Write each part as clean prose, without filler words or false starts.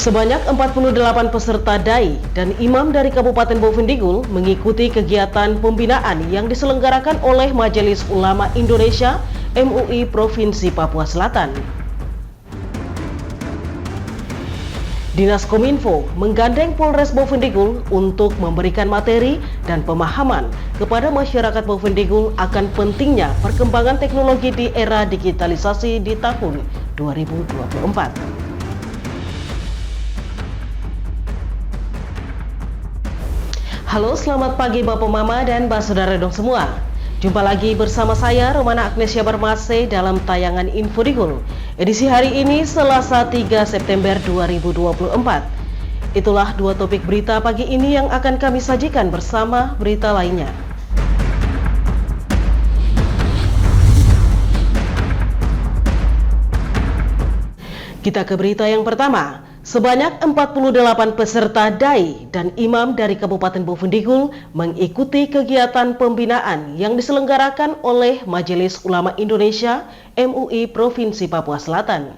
Sebanyak 48 peserta dai dan imam dari Kabupaten Bovendigul mengikuti kegiatan pembinaan yang diselenggarakan oleh Majelis Ulama Indonesia MUI Provinsi Papua Selatan. Dinas Kominfo menggandeng Polres Bovendigul untuk memberikan materi dan pemahaman kepada masyarakat Bovendigul akan pentingnya perkembangan teknologi di era digitalisasi di tahun 2024. Halo, selamat pagi Bapak Mama dan Mbak Saudara dong semua. Jumpa lagi bersama saya Romana Agnesia Barmase dalam tayangan Info Digul. Edisi hari ini Selasa 3 September 2024. Itulah dua topik berita pagi ini yang akan kami sajikan bersama berita lainnya. Kita ke berita yang pertama. Sebanyak 48 peserta dai dan imam dari Kabupaten Bovendigul mengikuti kegiatan pembinaan yang diselenggarakan oleh Majelis Ulama Indonesia MUI Provinsi Papua Selatan.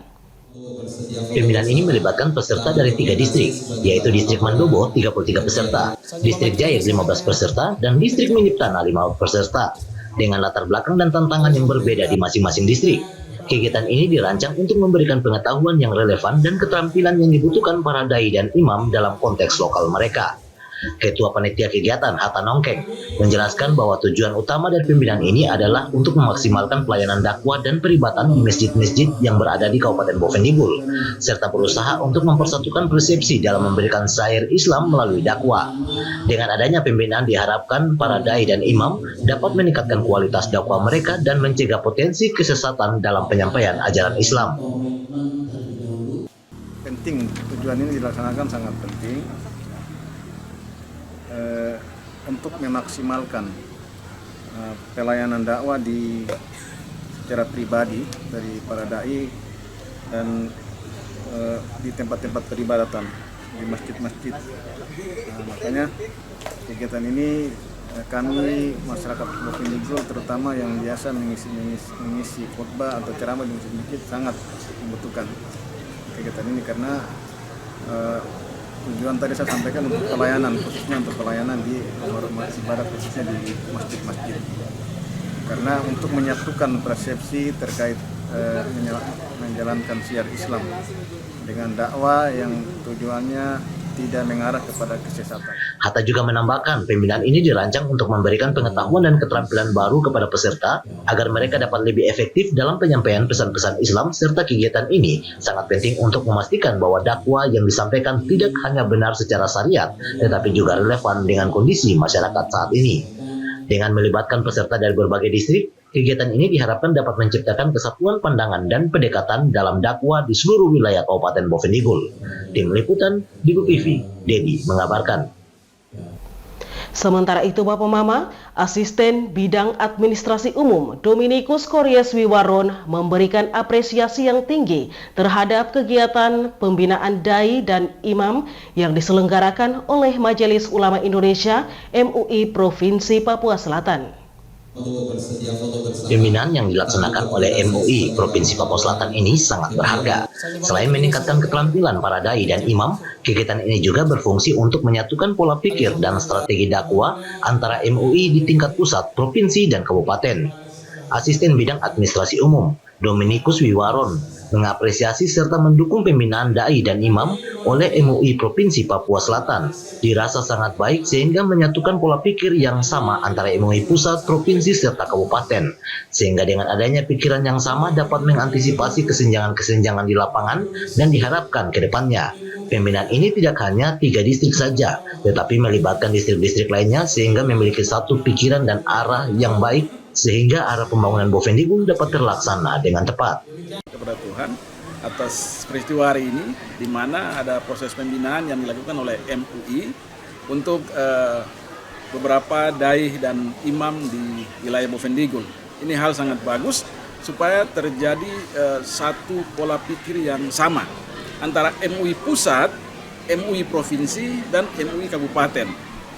Pembinaan ini melibatkan peserta dari 3 distrik, yaitu Distrik Mandobo 33 peserta, Distrik Jair 15 peserta, dan Distrik Minip Tanah 5 peserta, dengan latar belakang dan tantangan yang berbeda di masing-masing distrik. Kegiatan ini dirancang untuk memberikan pengetahuan yang relevan dan keterampilan yang dibutuhkan para dai dan imam dalam konteks lokal mereka. Ketua Panitia Kegiatan Hatta Nongkeng menjelaskan bahwa tujuan utama dari pembinaan ini adalah untuk memaksimalkan pelayanan dakwah dan peribatan di masjid-masjid yang berada di Kabupaten Bovendigul, serta berusaha untuk mempersatukan persepsi dalam memberikan syair Islam melalui dakwah. Dengan adanya pembinaan diharapkan para dai dan imam dapat meningkatkan kualitas dakwah mereka dan mencegah potensi kesesatan dalam penyampaian ajaran Islam. Penting, tujuan ini dilaksanakan sangat penting untuk memaksimalkan pelayanan dakwah secara pribadi dari para dai dan di tempat-tempat peribadatan di masjid-masjid. Makanya kegiatan ini kami masyarakat Bovendigul terutama yang biasa mengisi khutbah atau ceramah di masjid-masjid sangat membutuhkan kegiatan ini karena tujuan tadi saya sampaikan untuk pelayanan, khususnya untuk pelayanan di rumah ibadah, khususnya di masjid-masjid. Karena untuk menyatukan persepsi terkait menjalankan syiar Islam dengan dakwah yang tujuannya tidak mengarah kepada kesesatan. Hatta juga menambahkan pembinaan ini dirancang untuk memberikan pengetahuan dan keterampilan baru kepada peserta agar mereka dapat lebih efektif dalam penyampaian pesan-pesan Islam, serta kegiatan ini sangat penting untuk memastikan bahwa dakwah yang disampaikan tidak hanya benar secara syariat tetapi juga relevan dengan kondisi masyarakat saat ini. Dengan melibatkan peserta dari berbagai distrik, kegiatan ini diharapkan dapat menciptakan kesatuan pandangan dan pendekatan dalam dakwah di seluruh wilayah Kabupaten Bovendigul. Tim Liputan Digul TV, Dedi mengabarkan. Sementara itu Bapak Mama, Asisten Bidang Administrasi Umum Dominikus Kories Wiwaron memberikan apresiasi yang tinggi terhadap kegiatan pembinaan dai dan imam yang diselenggarakan oleh Majelis Ulama Indonesia MUI Provinsi Papua Selatan. Pembinaan yang dilaksanakan oleh MUI Provinsi Papua Selatan ini sangat berharga. Selain meningkatkan keterampilan para dai dan imam, kegiatan ini juga berfungsi untuk menyatukan pola pikir dan strategi dakwah antara MUI di tingkat pusat, provinsi, dan kabupaten. Asisten Bidang Administrasi Umum Dominikus Wiwaron mengapresiasi serta mendukung pembinaan dai dan imam oleh MUI Provinsi Papua Selatan. Dirasa sangat baik sehingga menyatukan pola pikir yang sama antara MUI pusat, provinsi, serta kabupaten. Sehingga dengan adanya pikiran yang sama dapat mengantisipasi kesenjangan-kesenjangan di lapangan dan diharapkan ke depannya pembinaan ini tidak hanya 3 distrik saja, tetapi melibatkan distrik-distrik lainnya sehingga memiliki satu pikiran dan arah yang baik sehingga arah pembangunan Bovendigul dapat terlaksana dengan tepat. Kepada Tuhan atas peristiwa hari ini, di mana ada proses pembinaan yang dilakukan oleh MUI untuk beberapa dai dan imam di wilayah Bovendigul. Ini hal sangat bagus supaya terjadi satu pola pikir yang sama antara MUI pusat, MUI provinsi, dan MUI kabupaten.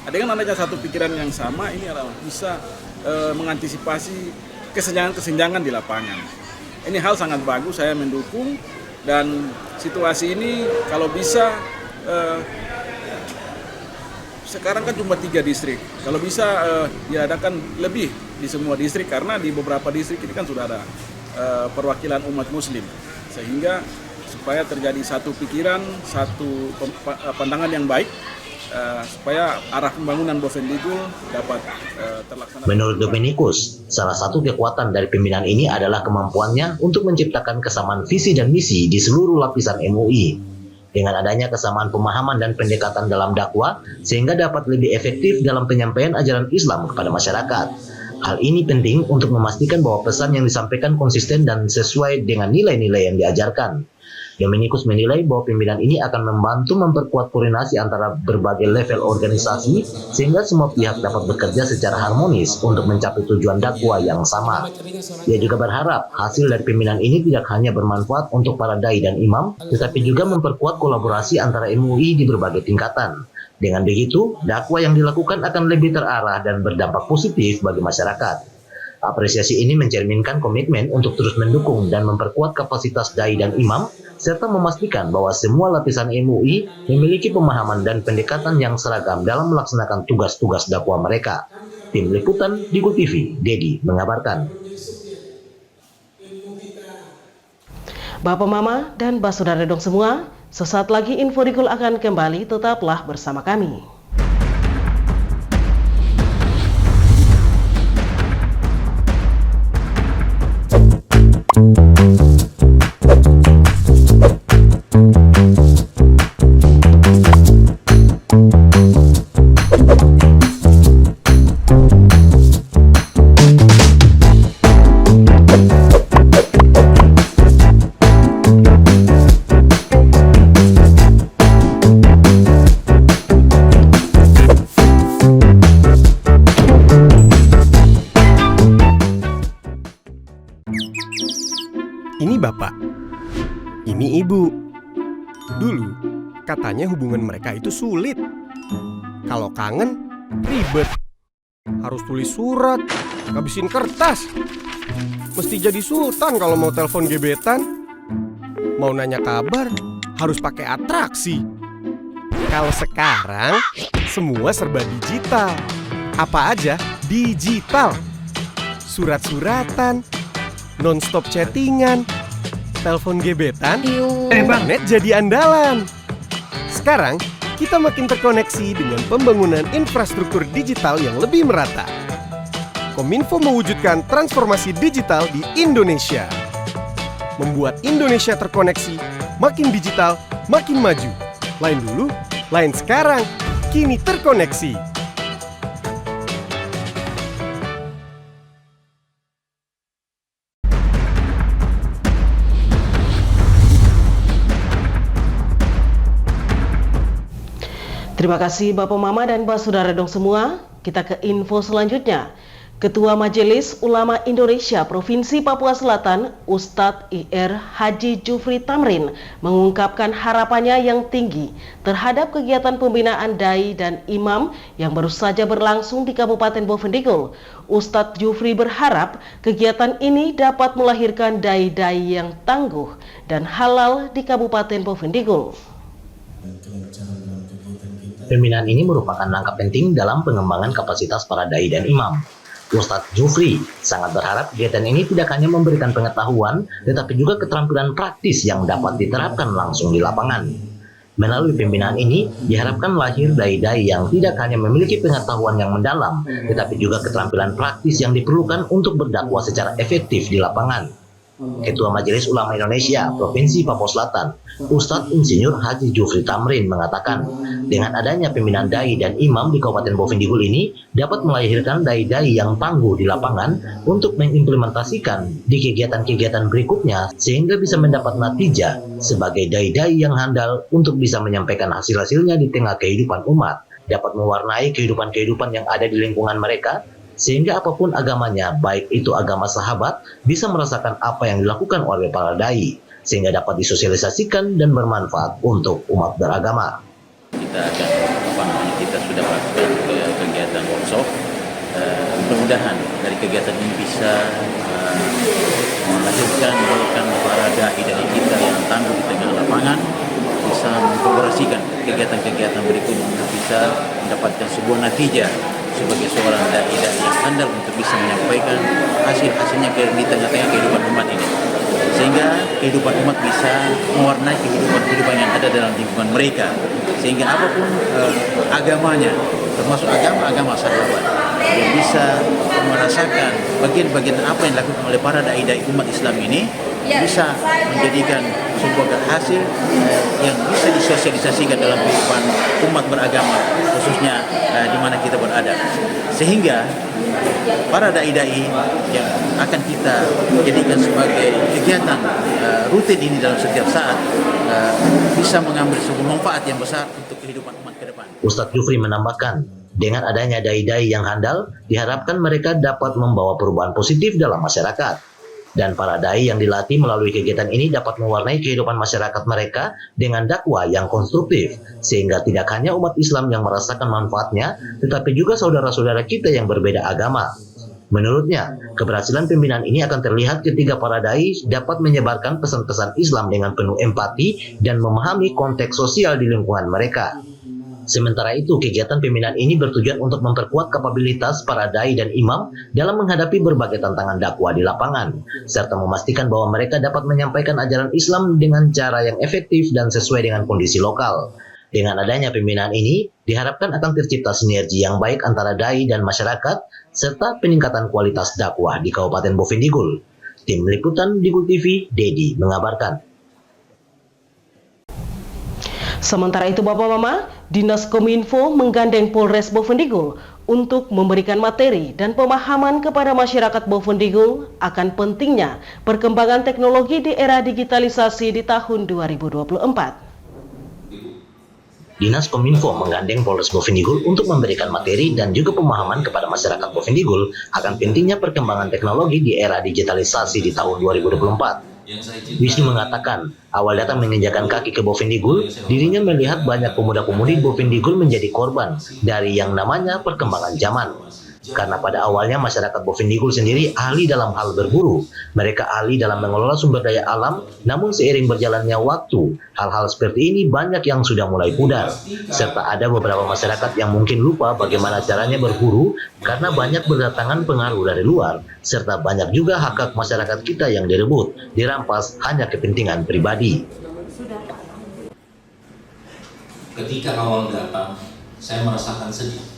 Dengan adanya satu pikiran yang sama, ini adalah bisa mengantisipasi kesenjangan-kesenjangan di lapangan. Ini hal sangat bagus, saya mendukung Dan situasi ini kalau bisa sekarang kan cuma 3 distrik. Kalau bisa diadakan lebih di semua distrik, karena di beberapa distrik ini kan sudah ada perwakilan umat muslim. Sehingga supaya terjadi satu pikiran, satu pandangan yang baik, supaya arah pembangunan Bovendigul dapat terlaksana. Menurut Dominikus, salah satu kekuatan dari pembinaan ini adalah kemampuannya untuk menciptakan kesamaan visi dan misi di seluruh lapisan MUI. Dengan adanya kesamaan pemahaman dan pendekatan dalam dakwah, sehingga dapat lebih efektif dalam penyampaian ajaran Islam kepada masyarakat. Hal ini penting untuk memastikan bahwa pesan yang disampaikan konsisten dan sesuai dengan nilai-nilai yang diajarkan. Dominikus menilai bahwa pembinaan ini akan membantu memperkuat koordinasi antara berbagai level organisasi sehingga semua pihak dapat bekerja secara harmonis untuk mencapai tujuan dakwah yang sama. Dia juga berharap hasil dari pembinaan ini tidak hanya bermanfaat untuk para dai dan imam, tetapi juga memperkuat kolaborasi antara MUI di berbagai tingkatan. Dengan begitu, dakwah yang dilakukan akan lebih terarah dan berdampak positif bagi masyarakat. Apresiasi ini mencerminkan komitmen untuk terus mendukung dan memperkuat kapasitas dai dan imam, serta memastikan bahwa semua lapisan MUI memiliki pemahaman dan pendekatan yang seragam dalam melaksanakan tugas-tugas dakwah mereka. Tim Liputan Digo TV, Dedi mengabarkan. Bapak Mama dan Saudara dong semua, sesaat lagi Info Digul akan kembali, tetaplah bersama kami. Ini bapak, ini ibu. Dulu katanya hubungan mereka itu sulit. Kalau kangen, ribet. Harus tulis surat, ngabisin kertas. Mesti jadi sultan kalau mau telepon gebetan. Mau nanya kabar, harus pakai atraksi. Kalau sekarang, semua serba digital. Apa aja digital. Surat-suratan, non-stop chattingan, telepon gebetan, internet jadi andalan. Sekarang, kita makin terkoneksi dengan pembangunan infrastruktur digital yang lebih merata. Kominfo mewujudkan transformasi digital di Indonesia. Membuat Indonesia terkoneksi, makin digital, makin maju. Lain dulu, lain sekarang, kini terkoneksi. Terima kasih Bapak Mama dan Saudara dong semua. Kita ke info selanjutnya. Ketua Majelis Ulama Indonesia Provinsi Papua Selatan, Ustadz IR Haji Jufri Tamrin, mengungkapkan harapannya yang tinggi terhadap kegiatan pembinaan dai dan imam yang baru saja berlangsung di Kabupaten Bovendigul. Ustadz Jufri berharap kegiatan ini dapat melahirkan dai-dai yang tangguh dan halal di Kabupaten Bovendigul. Pembinaan ini merupakan langkah penting dalam pengembangan kapasitas para dai dan imam. Ustadz Jufri sangat berharap kegiatan ini tidak hanya memberikan pengetahuan, tetapi juga keterampilan praktis yang dapat diterapkan langsung di lapangan. Melalui pembinaan ini, diharapkan lahir dai-dai yang tidak hanya memiliki pengetahuan yang mendalam, tetapi juga keterampilan praktis yang diperlukan untuk berdakwah secara efektif di lapangan. Ketua Majelis Ulama Indonesia Provinsi Papua Selatan, Ustadz Insinyur Haji Jufri Tamrin mengatakan, dengan adanya pembinaan dai dan imam di Kabupaten Bovendigul ini dapat melahirkan dai-dai yang tangguh di lapangan untuk mengimplementasikan di kegiatan-kegiatan berikutnya sehingga bisa mendapat natijah sebagai dai-dai yang handal untuk bisa menyampaikan hasil-hasilnya di tengah kehidupan umat, dapat mewarnai kehidupan-kehidupan yang ada di lingkungan mereka, sehingga apapun agamanya, baik itu agama sahabat, bisa merasakan apa yang dilakukan oleh para dai, sehingga dapat disosialisasikan dan bermanfaat untuk umat beragama. Kita sudah melakukan kegiatan workshop. Mudah-mudahan dari kegiatan ini bisa menghasilkan para dai-dai kita yang tangguh di tengah lapangan bisa mengoperasikan kegiatan-kegiatan berikut untuk bisa mendapatkan sebuah natijah sebagai seorang dai-dai yang handal untuk bisa menyampaikan hasil-hasilnya di tengah-tengah kehidupan umat ini, sehingga kehidupan umat bisa mewarnai kehidupan yang ada dalam lingkungan mereka, sehingga apapun agamanya, termasuk agama sahabat, yang bisa merasakan bagian-bagian apa yang dilakukan oleh para dai-dai umat Islam ini bisa menjadikan sebuah hasil yang bisa disosialisasikan dalam kehidupan umat beragama, khususnya di mana kita berada, sehingga para dai-dai yang akan kita jadikan sebagai kegiatan rutin ini dalam setiap saat bisa mengambil sebuah manfaat yang besar untuk kehidupan umat ke depan. Ustadz Jufri menambahkan, dengan adanya dai-dai yang handal, diharapkan mereka dapat membawa perubahan positif dalam masyarakat. Dan para dai yang dilatih melalui kegiatan ini dapat mewarnai kehidupan masyarakat mereka dengan dakwah yang konstruktif, sehingga tidak hanya umat Islam yang merasakan manfaatnya, tetapi juga saudara-saudara kita yang berbeda agama. Menurutnya, keberhasilan pembinaan ini akan terlihat ketika para dai dapat menyebarkan pesan-pesan Islam dengan penuh empati dan memahami konteks sosial di lingkungan mereka. Sementara itu, kegiatan pembinaan ini bertujuan untuk memperkuat kapabilitas para dai dan imam dalam menghadapi berbagai tantangan dakwah di lapangan, serta memastikan bahwa mereka dapat menyampaikan ajaran Islam dengan cara yang efektif dan sesuai dengan kondisi lokal. Dengan adanya pembinaan ini, diharapkan akan tercipta sinergi yang baik antara dai dan masyarakat, serta peningkatan kualitas dakwah di Kabupaten Bovendigul. Tim Liputan Digul TV, Dedi mengabarkan. Sementara itu Bapak Mama, Dinas Kominfo menggandeng Polres Bovendigul untuk memberikan materi dan pemahaman kepada masyarakat Bovendigul akan pentingnya perkembangan teknologi di era digitalisasi di tahun 2024. Dinas Kominfo menggandeng Polres Bovendigul untuk memberikan materi dan juga pemahaman kepada masyarakat Bovendigul akan pentingnya perkembangan teknologi di era digitalisasi di tahun 2024. Wisnu mengatakan, awal datang menginjakan kaki ke Bovendigul, dirinya melihat banyak pemuda-pemudi Bovendigul menjadi korban dari yang namanya perkembangan zaman. Karena pada awalnya masyarakat Bovendigul sendiri ahli dalam hal berburu, mereka ahli dalam mengelola sumber daya alam, namun seiring berjalannya waktu, hal-hal seperti ini banyak yang sudah mulai pudar, serta ada beberapa masyarakat yang mungkin lupa bagaimana caranya berburu karena banyak berdatangan pengaruh dari luar, serta banyak juga hak-hak masyarakat kita yang direbut, dirampas hanya kepentingan pribadi. Ketika awal datang, saya merasakan sedih.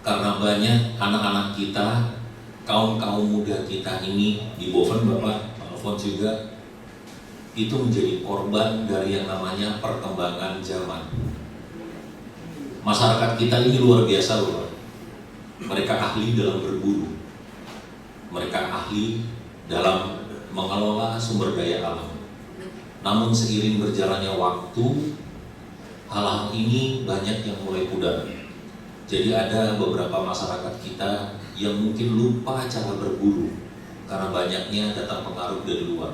Karena banyak anak-anak kita, kaum-kaum muda kita ini di Boven, Bapak Alfons juga, itu menjadi korban dari yang namanya perkembangan zaman. Masyarakat kita ini luar biasa loh. Mereka ahli dalam berburu. Mereka ahli dalam mengelola sumber daya alam. Namun seiring berjalannya waktu, hal-hal ini banyak yang mulai pudar. Jadi ada beberapa masyarakat kita yang mungkin lupa cara berburu karena banyaknya datang pengaruh dari luar.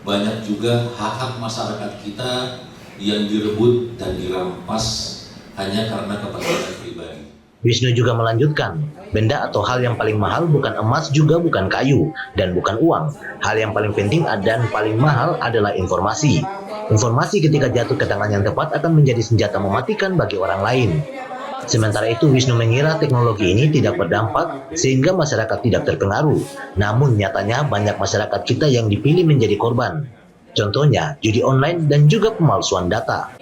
Banyak juga hak-hak masyarakat kita yang direbut dan dirampas hanya karena kepentingan pribadi. Wisnu juga melanjutkan, benda atau hal yang paling mahal bukan emas juga bukan kayu dan bukan uang. Hal yang paling penting dan paling mahal adalah informasi. Informasi ketika jatuh ke tangan yang tepat akan menjadi senjata mematikan bagi orang lain. Sementara itu, Wisnu mengira teknologi ini tidak berdampak sehingga masyarakat tidak terpengaruh. Namun nyatanya banyak masyarakat kita yang dipilih menjadi korban. Contohnya, judi online dan juga pemalsuan data.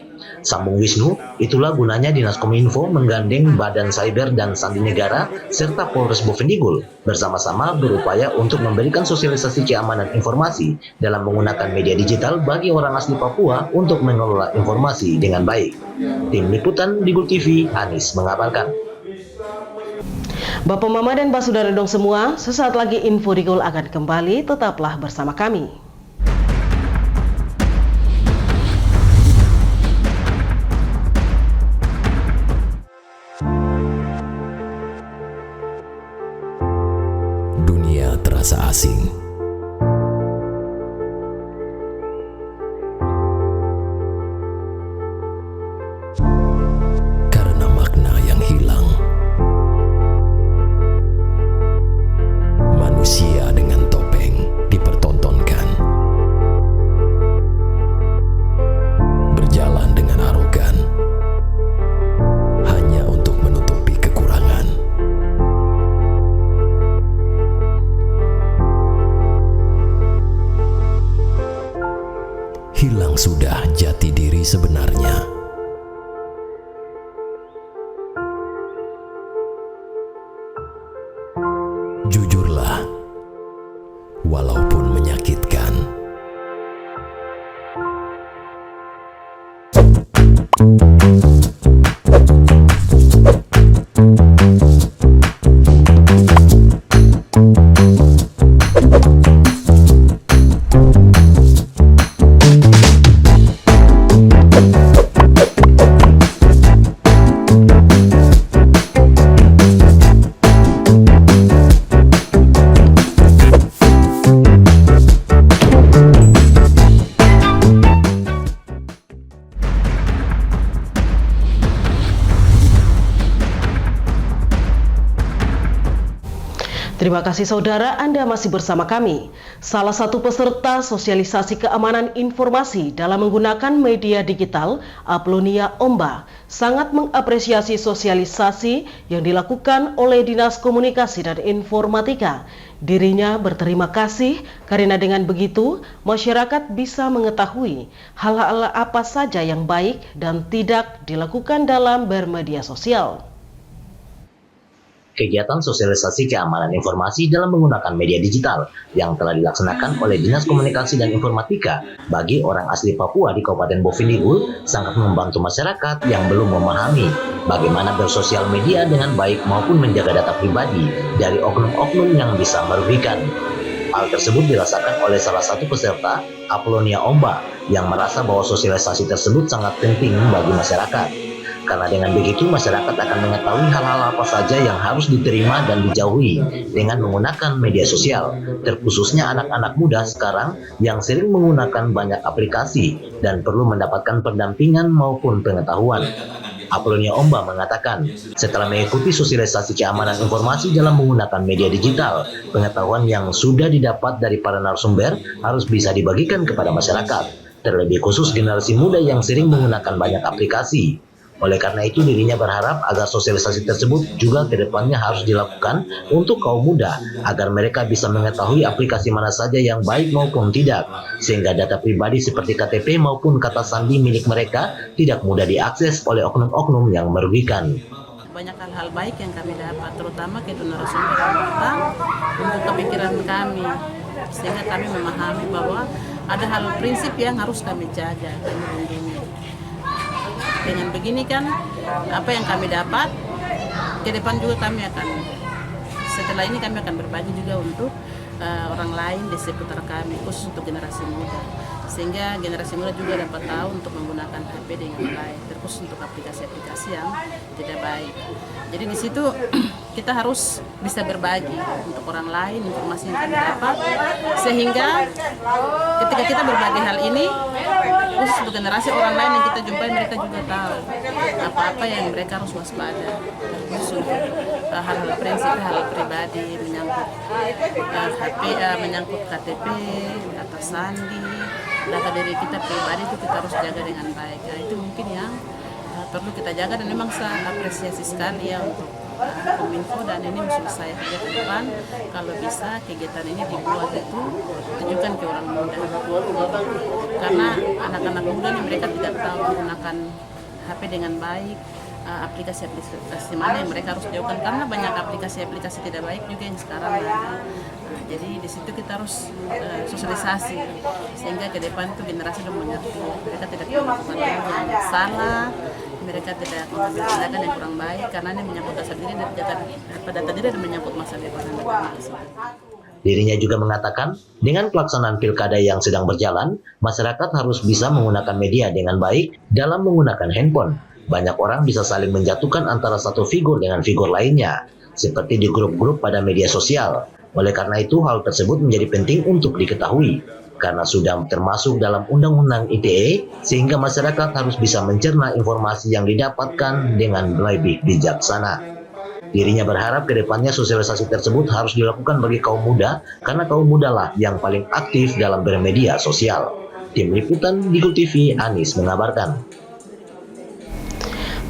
Sambung Wisnu, itulah gunanya Dinas Kominfo menggandeng Badan Cyber dan Sandi Negara serta Polres Bovendigul bersama-sama berupaya untuk memberikan sosialisasi keamanan informasi dalam menggunakan media digital bagi orang asli Papua untuk mengelola informasi dengan baik. Tim Liputan Digul TV, Anis mengabarkan. Bapak Mama dan Basudara dong semua, sesaat lagi Info Digul akan kembali, tetaplah bersama kami. Dunia terasa asing. Karena makna yang hilang. Manusia dengan topeng hilang sudah jati diri sebenarnya. Jujurlah, walaupun menyakitkan. Terima kasih saudara, Anda masih bersama kami. Salah satu peserta sosialisasi keamanan informasi dalam menggunakan media digital, Aplonia Omba, sangat mengapresiasi sosialisasi yang dilakukan oleh Dinas Komunikasi dan Informatika. Dirinya berterima kasih karena dengan begitu masyarakat bisa mengetahui hal-hal apa saja yang baik dan tidak dilakukan dalam bermedia sosial. Kegiatan sosialisasi keamanan informasi dalam menggunakan media digital yang telah dilaksanakan oleh Dinas Komunikasi dan Informatika bagi orang asli Papua di Kabupaten Bovendigul sangat membantu masyarakat yang belum memahami bagaimana bersosial media dengan baik maupun menjaga data pribadi dari oknum-oknum yang bisa merugikan. Hal tersebut dirasakan oleh salah satu peserta, Aplonia Omba, yang merasa bahwa sosialisasi tersebut sangat penting bagi masyarakat. Karena dengan begitu masyarakat akan mengetahui hal-hal apa saja yang harus diterima dan dijauhi dengan menggunakan media sosial, terkhususnya anak-anak muda sekarang yang sering menggunakan banyak aplikasi dan perlu mendapatkan pendampingan maupun pengetahuan. Aplonia Omba mengatakan, setelah mengikuti sosialisasi keamanan informasi dalam menggunakan media digital, pengetahuan yang sudah didapat dari para narasumber harus bisa dibagikan kepada masyarakat, terlebih khusus generasi muda yang sering menggunakan banyak aplikasi. Oleh karena itu dirinya berharap agar sosialisasi tersebut juga kedepannya harus dilakukan untuk kaum muda agar mereka bisa mengetahui aplikasi mana saja yang baik maupun tidak, sehingga data pribadi seperti KTP maupun kata sandi milik mereka tidak mudah diakses oleh oknum-oknum yang merugikan. Banyak hal-hal baik yang kami dapat, terutama ke narasumber kita untuk kepikiran kami, sehingga kami memahami bahwa ada hal prinsip yang harus kami jaga dan lindungi. Dengan begini kan, apa yang kami dapat, ke depan juga kami akan, setelah ini kami akan berbagi juga untuk orang lain di seputar kami, khusus untuk generasi muda. Sehingga generasi muda juga dapat tahu untuk menggunakan HP dengan baik, terkhusus untuk aplikasi-aplikasi yang tidak baik. Jadi di situ kita harus bisa berbagi untuk orang lain informasi yang kami dapat, sehingga ketika kita berbagi hal ini, khusus untuk generasi orang lain yang kita jumpai, mereka juga tahu apa-apa yang mereka harus waspada, khusus hal-hal prinsip, hal pribadi, menyangkut HP, menyangkut KTP, data sandi, data diri kita pribadi itu kita harus jaga dengan baik. Nah, itu mungkin yang perlu kita jaga, dan memang saya apresiasi sekali ya untuk Kominfo, dan ini mesti saya kerja ke depan kalau bisa kegiatan ini dibuat itu tujukan ke orang muda, karena anak-anak muda ini mereka tidak tahu menggunakan HP dengan baik, aplikasi-aplikasi mana yang mereka harus jauhkan, karena banyak aplikasi-aplikasi tidak baik juga yang sekarang ada. Jadi di situ kita harus sosialisasi sehingga ke depan itu generasi sudah mengerti, mereka tidak melakukan hal yang salah, mereka tidak mengambil tindakan yang kurang baik, karena ini menyangkut data diri dan menyangkut masa depan anak-anak. Dirinya juga mengatakan, dengan pelaksanaan pilkada yang sedang berjalan, masyarakat harus bisa menggunakan media dengan baik dalam menggunakan handphone. Banyak orang bisa saling menjatuhkan antara satu figur dengan figur lainnya, seperti di grup-grup pada media sosial. Oleh karena itu, hal tersebut menjadi penting untuk diketahui, karena sudah termasuk dalam Undang-Undang ITE, sehingga masyarakat harus bisa mencerna informasi yang didapatkan dengan lebih bijaksana. Dirinya berharap ke depannya sosialisasi tersebut harus dilakukan bagi kaum muda, karena kaum muda lah yang paling aktif dalam bermedia sosial. Tim Liputan Digul TV, Anis mengabarkan.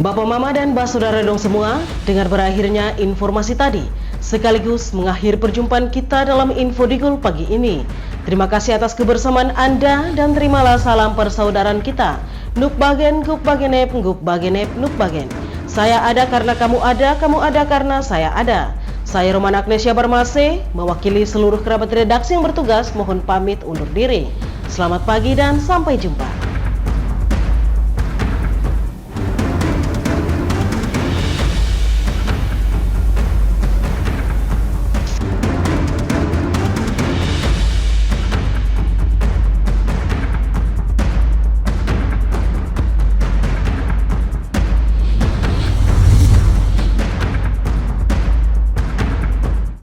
Bapak Mama dan Mbak Saudara dong semua, dengan berakhirnya informasi tadi, sekaligus mengakhiri perjumpaan kita dalam Info Digul pagi ini. Terima kasih atas kebersamaan Anda dan terimalah salam persaudaraan kita. Nuk bagen, guk bagenep, guk bagenep, nuk bagen. Saya ada karena kamu ada karena saya ada. Saya Romana Agnesia Barmase, mewakili seluruh kerabat redaksi yang bertugas, mohon pamit undur diri. Selamat pagi dan sampai jumpa.